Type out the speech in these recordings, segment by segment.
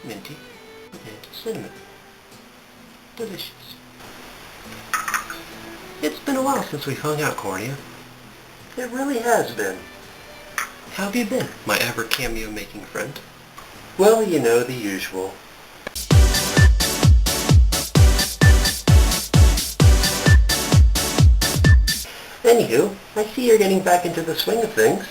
minty, and cinnamon. Delicious. It's been a while since we've hung out, Cornea. It really has been. How have you been, my ever cameo-making friend? Well, you know, the usual. Anywho, I see you're getting back into the swing of things.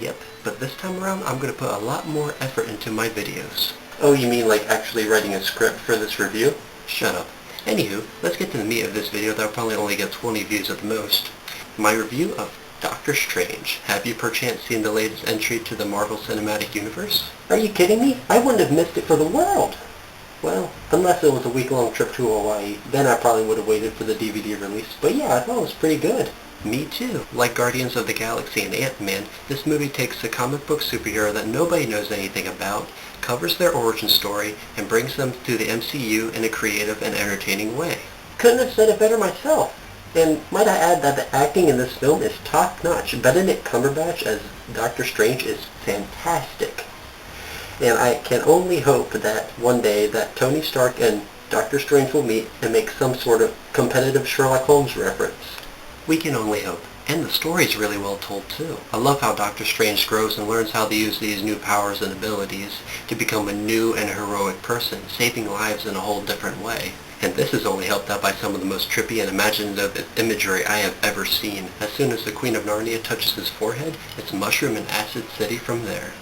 Yep, but this time around I'm going to put a lot more effort into my videos. Oh, you mean like actually writing a script for this review? Shut up. Anywho, let's get to the meat of this video that'll probably only get 20 views at the most. My review of Doctor Strange. Have you perchance seen the latest entry to the Marvel Cinematic Universe? Are you kidding me? I wouldn't have missed it for the world. Well, unless it was a week-long trip to Hawaii, then I probably would have waited for the DVD release. But yeah, I thought it was pretty good. Me too. Like Guardians of the Galaxy and Ant-Man, this movie takes a comic book superhero that nobody knows anything about, covers their origin story, and brings them to the MCU in a creative and entertaining way. Couldn't have said it better myself. And might I add that the acting in this film is top-notch. Benedict Cumberbatch as Doctor Strange is fantastic. And I can only hope that one day that Tony Stark and Doctor Strange will meet and make some sort of competitive Sherlock Holmes reference. We can only hope. And the story's really well told too. I love how Doctor Strange grows and learns how to use these new powers and abilities to become a new and heroic person, saving lives in a whole different way. And this is only helped out by some of the most trippy and imaginative imagery I have ever seen. As soon as the Queen of Narnia touches his forehead, it's Mushroom and Acid City from there.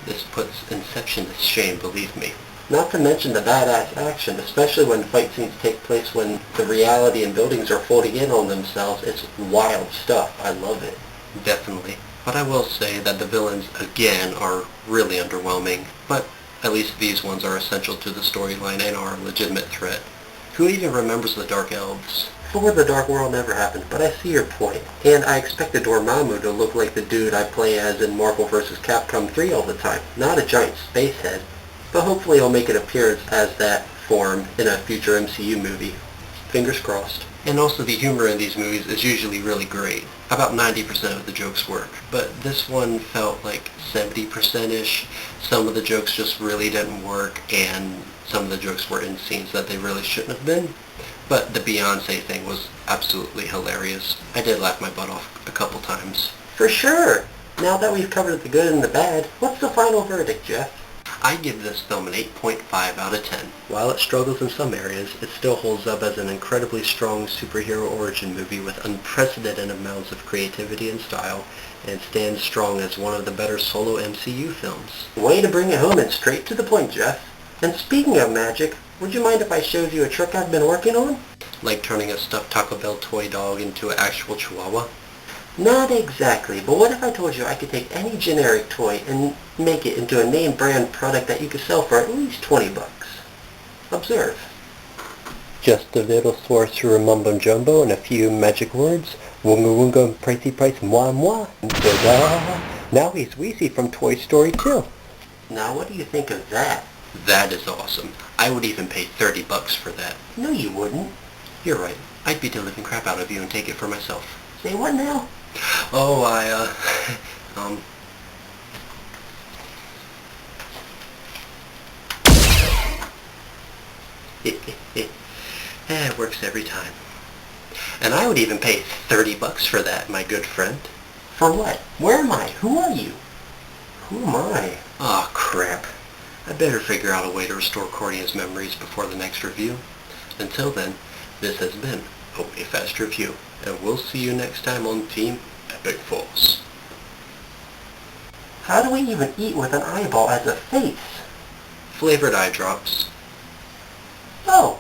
This puts Inception to shame, believe me. Not to mention the badass action, especially when fight scenes take place when the reality and buildings are folding in on themselves. It's wild stuff. I love it. Definitely. But I will say that the villains, again, are really underwhelming. But at least these ones are essential to the storyline and are a legitimate threat. Who even remembers the Dark Elves? Before the Dark World never happened, but I see your point. And I expected Dormammu to look like the dude I play as in Marvel vs. Capcom 3 all the time. Not a giant space head. But hopefully he'll make an appearance as that form in a future MCU movie. Fingers crossed. And also the humor in these movies is usually really great. About 90% of the jokes work. But this one felt like 70%-ish. Some of the jokes just really didn't work, and some of the jokes were in scenes that they really shouldn't have been. But the Beyonce thing was absolutely hilarious. I did laugh my butt off a couple times. For sure! Now that we've covered the good and the bad, what's the final verdict, Jeff? I give this film an 8.5 out of 10. While it struggles in some areas, it still holds up as an incredibly strong superhero origin movie with unprecedented amounts of creativity and style, and stands strong as one of the better solo MCU films. Way to bring it home and straight to the point, Jeff. And speaking of magic, would you mind if I showed you a trick I've been working on? Like turning a stuffed Taco Bell toy dog into an actual chihuahua? Not exactly, but what if I told you I could take any generic toy and make it into a name brand product that you could sell for at least 20 bucks? Observe. Just a little sorcerer mumbo jumbo and a few magic words. Wunga wunga, pricey price, moi moi. And ta-da! Now he's Weezy from Toy Story 2. Now what do you think of that? That is awesome. I would even pay 30 bucks for that. No you wouldn't. You're right. I'd beat the living crap out of you and take it for myself. Say what now? Oh, it works every time. And I would even pay 30 bucks for that, my good friend. For what? Where am I? Who are you? Who am I? Aw, crap. I better figure out a way to restore Cornea's memories before the next review. Until then, this has been a Way Fast Review, and we'll see you next time on Team Epic Force. How do we even eat with an eyeball as a face? Flavored eye drops. Oh,